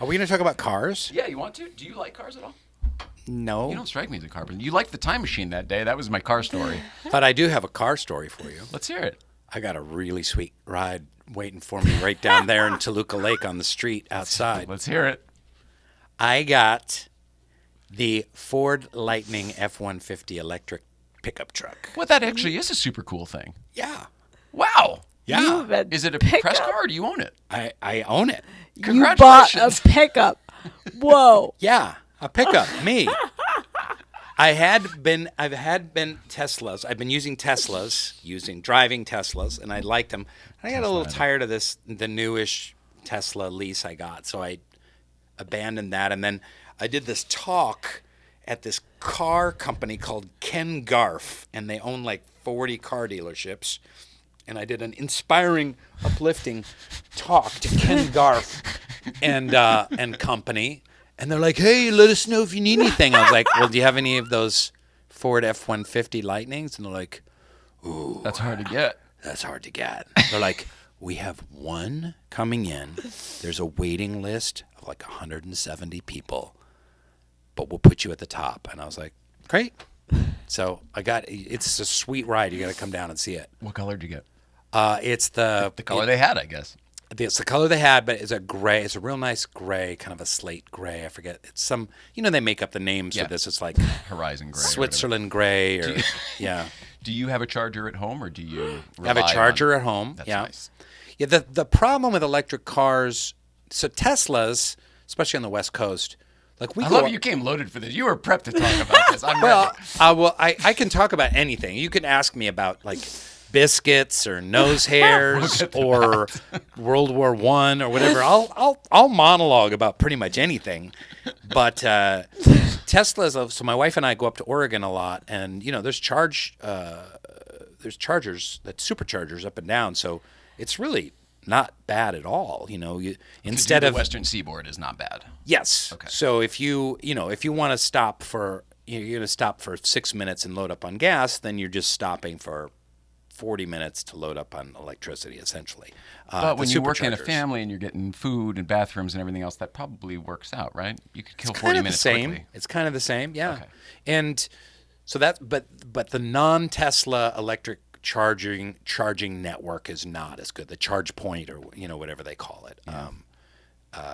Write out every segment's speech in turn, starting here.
Are we going to talk about cars? Yeah, you want to? Do you like cars at all? No. You don't strike me as a car person. You liked the time machine that day. That was my car story. But I do have a car story for you. Let's hear it. I got a really sweet ride waiting for me right down there in Toluca Lake on the street outside. Let's hear it. I got the Ford Lightning F-150 electric pickup truck. Well, that actually is a super cool thing. Yeah. Wow. Yeah. Is it a Pickup. press car or do you own it? I own it. You bought Congratulations. a pickup. Whoa. Yeah. A pickup. Me. I've had been Teslas. I've been using Teslas, driving Teslas, and I liked them. I got a little tired of the newish Tesla lease I got, so I abandoned that. And then I did this talk at this car company called Ken Garff, and they own like 40 car dealerships. And I did an inspiring, uplifting talk to Ken Garff and company. And they're like, hey, let us know if you need anything. I was like, well, do you have any of those Ford F-150 Lightnings? And they're like, ooh. That's hard to get. That's hard to get. They're like, we have one coming in. There's a waiting list of like 170 people, but we'll put you at the top. And I was like, great. So it's a sweet ride. You got to come down and see it. What color did you get? It's the color they had, I guess. It's the color they had, but it's a gray. It's a real nice gray, kind of a slate gray. I forget. It's some, they make up the names for this. It's like Horizon gray. Switzerland gray, or yeah. Do you have a charger at home, or do you Have a charger at home? That's yeah. nice. Yeah. The problem with electric cars, so Teslas, especially on the West Coast, like I love you came loaded for this. You were prepped to talk about this. I'm Well, ready. I can talk about anything. You can ask me about like biscuits or nose hairs or World War I or whatever. I'll monologue about pretty much anything. But Teslas. So my wife and I go up to Oregon a lot, and there's chargers, that superchargers up and down. So it's really not bad at all. Instead the of Western Seaboard is not bad. Yes. Okay. So if you want to stop for you're going to stop for 6 minutes and load up on gas, then you're just stopping for 40 minutes to load up on electricity, essentially. But when you work in a superchargers. family and you're getting food and bathrooms and everything else, that probably works out, right? You could kill It's 40 kind of the minutes same. quickly. It's kind of the same, yeah. Okay. And so but the non-Tesla electric charging network is not as good. The charge point, or whatever they call it. Yeah.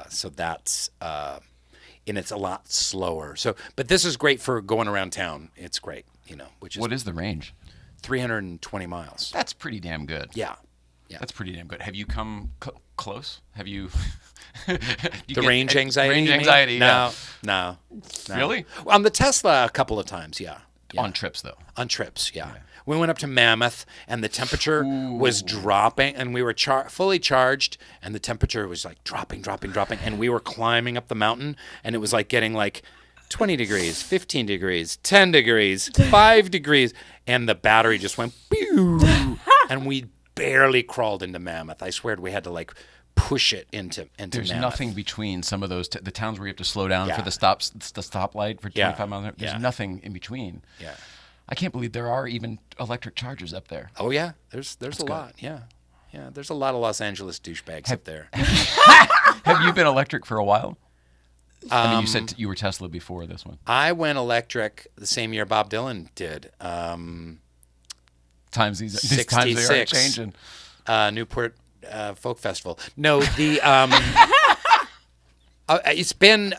So that's and it's a lot slower. So, but this is great for going around town. It's great, What is the range? 320 miles. That's pretty damn good. Yeah. That's pretty damn good. Have you come close? Have you? The range anxiety? Range you mean? anxiety. No. Really? Well, on the Tesla, a couple of times, yeah. On trips, though. On trips, yeah. We went up to Mammoth, and the temperature was dropping, and we were fully charged, and the temperature was like dropping, and we were climbing up the mountain, and it was like getting like 20 degrees, 15 degrees, 10 degrees, 5 degrees, and the battery just went pew, and we barely crawled into Mammoth. I swear we had to like push it into There's Mammoth. nothing between some of those the towns where you have to slow down for Yeah. the stoplight for 25 miles an hour. There's Yeah. nothing in between. Yeah. I can't believe there are even electric chargers up there. Oh yeah, there's a lot. Yeah. There's a lot of Los Angeles douchebags up there. Have you been electric for a while? I mean, you said you were Tesla before this one. I went electric the same year Bob Dylan did. These times they are 66. changing. Newport Folk Festival. No, the it's been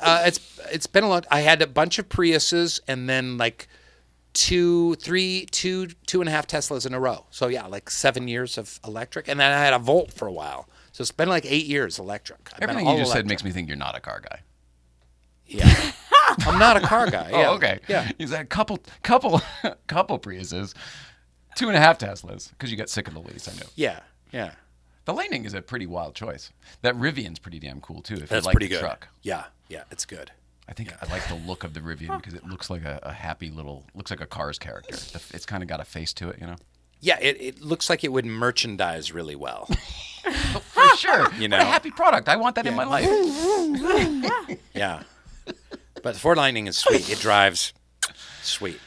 a lot. I had a bunch of Priuses and then like two and a half Teslas in a row. So yeah, like 7 years of electric, and then I had a Volt for a while. So it's been like 8 years electric. Everything you just said makes me think you're not a car guy. Yeah, I'm not a car guy. Yeah. Oh, okay. Yeah, You said a couple Priuses, 2.5 Teslas, because you got sick of the lease. I know. yeah. The Lightning is a pretty wild choice. That Rivian's pretty damn cool too. If That's you like pretty the good. truck. Yeah, it's good. I think I like the look of the Rivian because it looks like a happy looks like a Cars character. It's kind of got a face to it, Yeah, it looks like it would merchandise really well. For sure. What a happy product. I want that in my life. Yeah. But the Ford Lightning is sweet. It drives sweet.